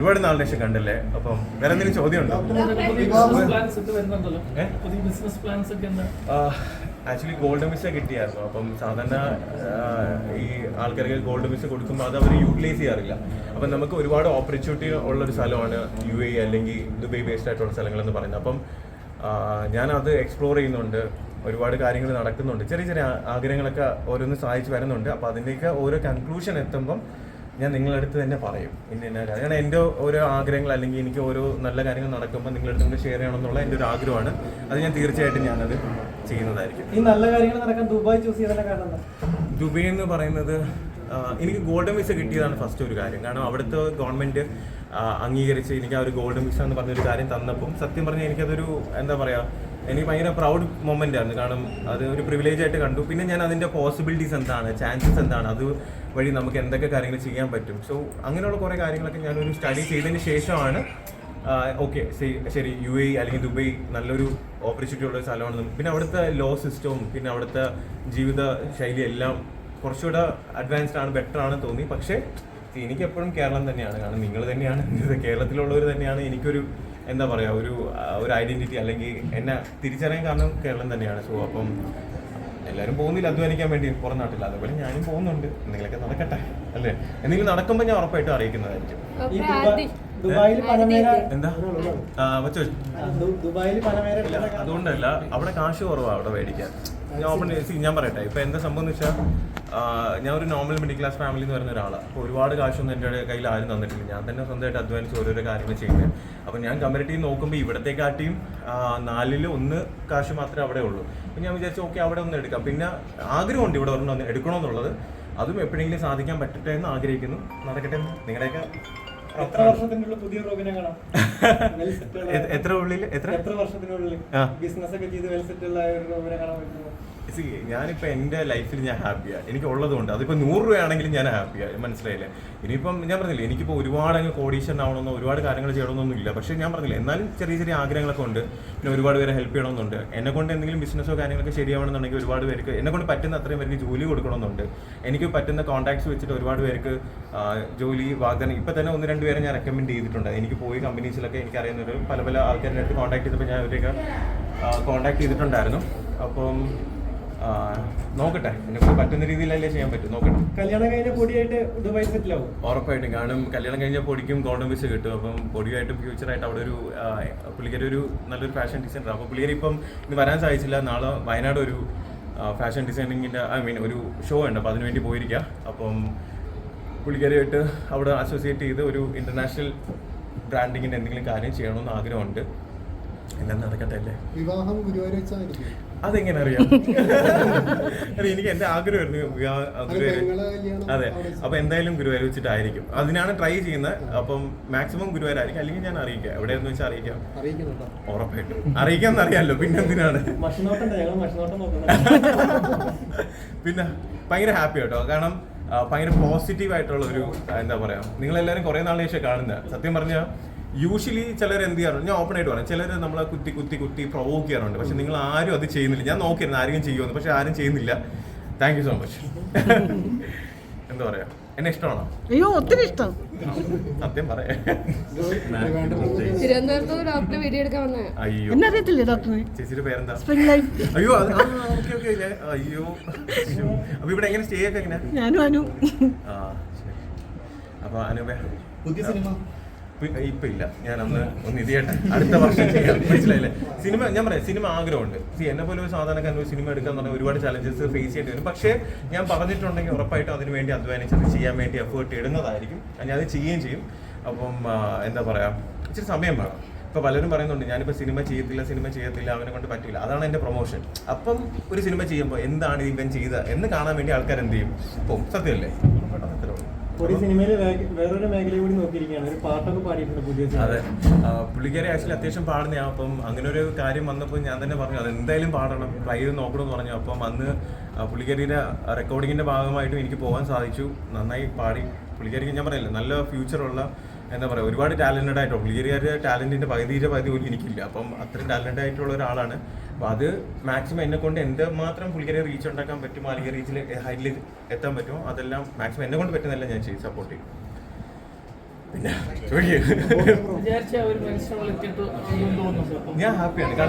ഒരുപാട് നാളിന് ശേഷം കണ്ടല്ലേ. അപ്പം വേറെ എന്തെങ്കിലും ചോദ്യമുണ്ടോ? ആക്ച്വലി ഗോൾഡൻ വിസ കിട്ടിയായിരുന്നു. അപ്പം സാധാരണ ഈ ആൾക്കാർക്ക് ഗോൾഡൻ വിസ കൊടുക്കുമ്പോൾ അത് അവർ യൂട്ടിലൈസ് ചെയ്യാറില്ല. അപ്പം നമുക്ക് ഒരുപാട് ഓപ്പർച്യൂണിറ്റി ഉള്ളൊരു സ്ഥലമാണ് UAE അല്ലെങ്കിൽ ദുബൈ ബേസ്ഡ് ആയിട്ടുള്ള സ്ഥലങ്ങളെന്ന് പറയുന്നത്. അപ്പം ഞാനത് എക്സ്പ്ലോർ ചെയ്യുന്നുണ്ട്, ഒരുപാട് കാര്യങ്ങൾ നടക്കുന്നുണ്ട്, ചെറിയ ചെറിയ ആഗ്രഹങ്ങളൊക്കെ ഓരോന്ന് സാധിച്ചു വരുന്നുണ്ട്. അപ്പോൾ അതിൻ്റെയൊക്കെ ഓരോ കൺക്ലൂഷൻ എത്തുമ്പം ഞാൻ നിങ്ങളുടെ അടുത്ത് തന്നെ പറയും. ഇന്ന കാരണം എൻ്റെ ഓരോ ആഗ്രഹങ്ങൾ അല്ലെങ്കിൽ എനിക്ക് ഓരോ നല്ല കാര്യങ്ങൾ നടക്കുമ്പോൾ നിങ്ങളുടെ അടുത്ത് കൊണ്ട് ഷെയർ ചെയ്യണമെന്നുള്ള എൻ്റെ ഒരു ആഗ്രഹമാണ്. അത് ഞാൻ തീർച്ചയായിട്ടും ഞാനത് ചെയ്യുന്നതായിരിക്കും. ഈ നല്ല കാര്യങ്ങൾ നടക്കാൻ ദുബായ് ചൂസ് ചെയ്തതിന്റെ കാരണം? ദുബൈ എന്ന് പറയുന്നത് എനിക്ക് ഗോൾഡൻ വിസ കിട്ടിയതാണ് ഫസ്റ്റ് ഒരു കാര്യം. കാരണം അവിടുത്തെ ഗവൺമെൻറ് അംഗീകരിച്ച് എനിക്ക് ആ ഒരു ഗോൾഡൻ വിസ എന്ന് പറഞ്ഞൊരു കാര്യം തന്നപ്പം സത്യം പറഞ്ഞാൽ എനിക്കതൊരു എന്താ പറയുക, എനിക്ക് ഭയങ്കര പ്രൗഡ് മൊമെൻ്റ് ആയിരുന്നു. കാരണം അത് ഒരു പ്രിവിലേജ് ആയിട്ട് കണ്ടു. പിന്നെ ഞാൻ അതിൻ്റെ പോസിബിലിറ്റീസ് എന്താണ്, ചാൻസസ് എന്താണ്, അത് വഴി നമുക്ക് എന്തൊക്കെ കാര്യങ്ങൾ ചെയ്യാൻ പറ്റും. സോ അങ്ങനെയുള്ള കുറേ കാര്യങ്ങളൊക്കെ ഞാനൊരു സ്റ്റഡി ചെയ്തതിന് ശേഷമാണ് ഓക്കെ ശരി UAE അല്ലെങ്കിൽ ദുബൈ നല്ലൊരു ഓപ്പർച്യൂണിറ്റി ഉള്ള സ്ഥലമാണ്. പിന്നെ അവിടുത്തെ ലോ സിസ്റ്റവും പിന്നെ അവിടുത്തെ ജീവിത ശൈലി എല്ലാം കുറച്ചുകൂടെ അഡ്വാൻസ്ഡ് ആണ്, ബെറ്റർ ആണ് തോന്നി. പക്ഷേ എനിക്ക് എപ്പോഴും കേരളം തന്നെയാണ്. കാരണം നിങ്ങൾ തന്നെയാണ്, കേരളത്തിലുള്ളവർ തന്നെയാണ് എനിക്കൊരു എന്താ പറയുക ഒരു ഐഡൻറ്റിറ്റി അല്ലെങ്കിൽ എന്നെ തിരിച്ചറിയാൻ കാരണം കേരളം തന്നെയാണ്. സോ അപ്പം എല്ലാവരും പോകുന്നില്ല അധ്വാനിക്കാൻ വേണ്ടി പുറം നാട്ടില്ല, അതുപോലെ ഞാനും പോകുന്നുണ്ട്. എന്തെങ്കിലുമൊക്കെ നടക്കട്ടെ അല്ലേ. എന്തെങ്കിലും നടക്കുമ്പോൾ ഞാൻ ഉറപ്പായിട്ടും അറിയിക്കുന്നതായിരിക്കും. എന്താ അതുകൊണ്ടല്ല, അവിടെ കാശ് കുറവാണ് അവിടെ മേടിക്കാൻ. ഞാൻ പറയട്ടെ, ഇപ്പം എന്താ സംഭവം എന്ന് വെച്ചാൽ ഞാൻ ഒരു നോർമൽ മിഡിൽ ക്ലാസ് ഫാമിലി എന്ന് പറയുന്ന ഒരാളാണ്. അപ്പോൾ ഒരുപാട് കാശൊന്നും എൻ്റെ കയ്യിൽ ആരും തന്നിട്ടില്ല. ഞാൻ തന്നെ സ്വന്തമായിട്ട് അധ്വാനിച്ച് ഓരോരോ കാര്യങ്ങൾ ചെയ്യുന്നത്. അപ്പോൾ ഞാൻ കമ്പാരിറ്റീവ് നോക്കുമ്പോൾ ഇവിടത്തെക്കാട്ടിയും 4-ൽ 1 കാശ് മാത്രമേ അവിടെ ഉള്ളൂ. അപ്പോൾ ഞാൻ വിചാരിച്ചു ഓക്കെ അവിടെ ഒന്ന് എടുക്കാം. പിന്നെ ആഗ്രഹമുണ്ട് ഇവിടെ ഒരെണ്ണം എടുക്കണമെന്നുള്ളത്. അതും എപ്പോഴെങ്കിലും സാധിക്കാൻ പറ്റട്ടെ എന്ന് ആഗ്രഹിക്കുന്നു. നടക്കട്ടെ. നിങ്ങളുടെയൊക്കെ എത്ര വർഷത്തിനുള്ളിൽ പുതിയ റോബിനെ കാണാം? എത്ര വർഷത്തിനുള്ളിൽ ബിസിനസ് ഒക്കെ ചെയ്ത് വെൽ സെറ്റിൽ ആയ ഒരു റോബിനെ കാണാൻ പറ്റുമോ? ഞാനിപ്പോൾ എൻ്റെ ലൈഫിൽ ഞാൻ ഹാപ്പിയാണ്. എനിക്ക് ഉള്ളതുകൊണ്ട് അതിപ്പോൾ 100 രൂപയാണെങ്കിലും ഞാൻ ഹാപ്പിയാണ്. മനസ്സിലായില്ലേ? ഇനിയിപ്പം ഞാൻ പറഞ്ഞില്ലേ, എനിക്കിപ്പോൾ ഒരുപാട് അങ്ങ് കോടീശ്വരൻ ആവണമെന്നോ ഒരുപാട് കാര്യങ്ങൾ ചെയ്യണമെന്നൊന്നും ഇല്ല. പക്ഷേ ഞാൻ പറഞ്ഞില്ല, എന്നാലും ചെറിയ ചെറിയ ആഗ്രഹങ്ങളൊക്കെ ഉണ്ട്. പിന്നെ ഒരുപാട് പേരെ ഹെൽപ്പ് ചെയ്യണമെന്നുണ്ട്. എന്നെക്കൊണ്ട് എന്തെങ്കിലും ബിസിനസ്സോ കാര്യങ്ങളൊക്കെ ശരിയാവണമെന്നുണ്ടെങ്കിൽ ഒരുപാട് പേർക്ക് എന്നെക്കൊണ്ട് പറ്റുന്ന അത്രയും പേർക്ക് ജോലി കൊടുക്കണമെന്നുണ്ട്. എനിക്ക് പറ്റുന്ന കോൺടാക്ട്സ് വെച്ചിട്ട് ഒരുപാട് പേർക്ക് ജോലി വാഗ്ദാനം ഇപ്പം തന്നെ 1-2 പേരെ ഞാൻ റെക്കമെൻഡ് ചെയ്തിട്ടുണ്ട്. എനിക്ക് പോയി കമ്പനീസിലൊക്കെ എനിക്കറിയുന്നൊരു പല ആൾക്കാരുടെ അടുത്ത് കോൺടാക്ട് ചെയ്തപ്പോൾ ഞാൻ അവരെയൊക്കെ കോൺടാക്ട് ചെയ്തിട്ടുണ്ടായിരുന്നു. അപ്പം നോക്കട്ടെ, എന്നെ പറ്റുന്ന രീതിയിലല്ലേ ചെയ്യാൻ പറ്റും. നോക്കട്ടെ. കല്യാണം കഴിഞ്ഞ പൊടിയായിട്ട് ദുബായ് സെറ്റിൽ ആവും ഉറപ്പായിട്ടും. കാരണം കല്യാണം കഴിഞ്ഞ പൊടിക്കും ഗോൾഡൻ വിസ കിട്ടും. അപ്പം പൊടിയായിട്ടും ഫ്യൂച്ചറായിട്ട് അവിടെ ഒരു പുള്ളിക്കാരി ഒരു നല്ലൊരു ഫാഷൻ ഡിസൈനർ. അപ്പോൾ പുള്ളിക്കാരി ഇപ്പം ഇന്ന് വരാൻ സാധിച്ചില്ല. നാളെ വയനാട് ഒരു ഫാഷൻ ഡിസൈനിങ്ങിൻ്റെ ഒരു ഷോ ഉണ്ട്. അപ്പോൾ അതിനുവേണ്ടി പോയിരിക്കുക. അപ്പം പുള്ളിക്കാരിയായിട്ട് അവിടെ അസോസിയേറ്റ് ചെയ്ത് ഒരു ഇൻ്റർനാഷണൽ ബ്രാൻഡിങ്ങിൻ്റെ എന്തെങ്കിലും കാര്യം ചെയ്യണമെന്ന് ആഗ്രഹമുണ്ട്. എല്ലാം നടക്കട്ടെ അല്ലേ. വിവാഹം ഗുരുവായൂർ വെച്ചായിരിക്കും. അതെങ്ങനെ അറിയാം? എനിക്ക് എൻ്റെ ആഗ്രഹമായിരുന്നു ഗുരുവായൂർ. അതെ, അപ്പോൾ എന്തായാലും ഗുരുവായൂർ വെച്ചിട്ടായിരിക്കും. അതിനാണ് ട്രൈ ചെയ്യുന്നത്. അപ്പം മാക്സിമം ഗുരുവായൂരായിരിക്കും. അല്ലെങ്കിൽ ഞാൻ അറിയിക്കാം, എവിടെയെന്ന് വെച്ചാൽ അറിയിക്കാം. ഉറപ്പായിട്ടും അറിയിക്കാമെന്ന് അറിയാമല്ലോ. പിന്നെ എന്തിനാണ്? പിന്നെ ഭയങ്കര ഹാപ്പി കേട്ടോ. കാരണം ഭയങ്കര പോസിറ്റീവ് ആയിട്ടുള്ള ഒരു എന്താ പറയുക, നിങ്ങളെല്ലാവരും കുറേ നാളിന് ശേഷം കാണുന്നത്. സത്യം പറഞ്ഞാൽ യൂഷ്വലി ചിലർ എന്ത് ചെയ്യാറുണ്ട്, ഞാൻ ഓപ്പൺ ആയിട്ട് പറയാം, ചിലർ നമ്മളെ കുത്തി പ്രൊവോക്ക് ചെയ്യാറുണ്ട്. പക്ഷെ നിങ്ങൾ ആരും അത് ചെയ്യുന്നില്ല. ഞാൻ നോക്കിയിരുന്നു ആരെങ്കിലും ചെയ്യുമെന്ന്, പക്ഷെ ആരും ചെയ്യുന്നില്ല. Thank you so much. എന്താ പറയാ, എന്നെ ഇഷ്ടമാണോ? അയ്യോ ഒത്തിരി ഇഷ്ടം. സത്യം പറയാ. അയ്യോ എന്നറിയത്തില്ലേ ഡോക്ടറെ? ചേച്ചിയുടെ പേരെന്താ? അയ്യോ അയ്യോ. അപ്പൊ ഇവിടെ എങ്ങനെ സ്റ്റേ ഒക്കെ എങ്ങനെയാ? ഞാനും അനു. അപ്പൊ അനുപേ പുതിയ സിനിമ ഇപ്പം ഇല്ല. ഞാനൊന്ന് ഇത് ചെയ്യട്ടെ, അടുത്ത വർഷം ചെയ്യാം. മനസ്സിലായില്ലേ? സിനിമ ഞാൻ പറയാം, സിനിമ ആഗ്രഹമുണ്ട്. എന്നെ പോലെ ഒരു സാധാരണക്കാരൻ സിനിമ എടുക്കാൻ പറഞ്ഞാൽ ഒരുപാട് ചലഞ്ചസ് ഫേസ് ചെയ്യേണ്ടി വരും. പക്ഷേ ഞാൻ പറഞ്ഞിട്ടുണ്ടെങ്കിൽ ഉറപ്പായിട്ടും അതിന് വേണ്ടി അധ്വാനിച്ച് അത് ചെയ്യാൻ വേണ്ടി എഫേർട്ട് ഇടുന്നതായിരിക്കും. ഞാൻ അത് ചെയ്യുകയും ചെയ്യും. അപ്പം എന്താ പറയുക, ഇച്ചിരി സമയം വേണം. ഇപ്പോൾ പലരും പറയുന്നുണ്ട് ഞാനിപ്പോൾ സിനിമ ചെയ്യത്തില്ല, അവനെ കൊണ്ട് പറ്റില്ല. അതാണ് എൻ്റെ പ്രൊമോഷൻ. അപ്പം ഒരു സിനിമ ചെയ്യുമ്പോൾ എന്താണ് ഇവൻ ചെയ്തത് എന്ന് കാണാൻ വേണ്ടി ആൾക്കാർ എന്ത് ചെയ്യും? അപ്പം സത്യമല്ലേ? വേറൊരു മേഖല കൂടി നോക്കിയിരിക്കുകയാണ്. ഒരു പാട്ടൊക്കെ പാടിയിട്ടുണ്ട് പുതിയ. അതെ, പുള്ളിക്കാരി ആക്ച്വലി അത്യാവശ്യം പാടുന്നതാണ്. അപ്പം അങ്ങനെ ഒരു കാര്യം വന്നപ്പോൾ ഞാൻ തന്നെ പറഞ്ഞു അത് എന്തായാലും പാടണം, ട്രൈ ചെയ്ത് നോക്കണമെന്ന് പറഞ്ഞു. അപ്പം അന്ന് പുള്ളിക്കാരിയുടെ റെക്കോർഡിങ്ങിൻ്റെ ഭാഗമായിട്ടും എനിക്ക് പോകാൻ സാധിച്ചു. നന്നായി പാടി. പുള്ളിക്കാരിക്ക് ഞാൻ പറയില്ല, നല്ല ഫ്യൂച്ചറുള്ള എന്താ പറയുക, ഒരുപാട് ടാലൻറ്റഡ് ആയിട്ടുള്ള പുള്ളിക്കാരിയുടെ ടാലൻറ്റിൻ്റെ പകുതി പോലും എനിക്കില്ല. അപ്പം അത്രയും ടാലൻറ്റഡ് ആയിട്ടുള്ള ഒരാളാണ്. അപ്പോൾ അത് മാക്സിമം എന്നെ കൊണ്ട് എന്ത് മാത്രം പുള്ളിക്കാരെ റീച്ച് ഉണ്ടാക്കാൻ പറ്റുമോ, അല്ലെങ്കിൽ റീച്ചിൽ ഹൈറ്റിൽ എത്താൻ പറ്റുമോ, അതെല്ലാം മാക്സിമം എന്നെ കൊണ്ട് പറ്റുന്നതെല്ലാം ഞാൻ ചെയ്ത് സപ്പോർട്ട് ചെയ്യും. പിന്നെ ചോദിക്കുക വിചാരിച്ച ഒരു മനുഷ്യനുള്ള എത്തിയിട്ട് തോന്നുന്നുണ്ട് ഞാൻ ഹാപ്പിയാണ് കാരണം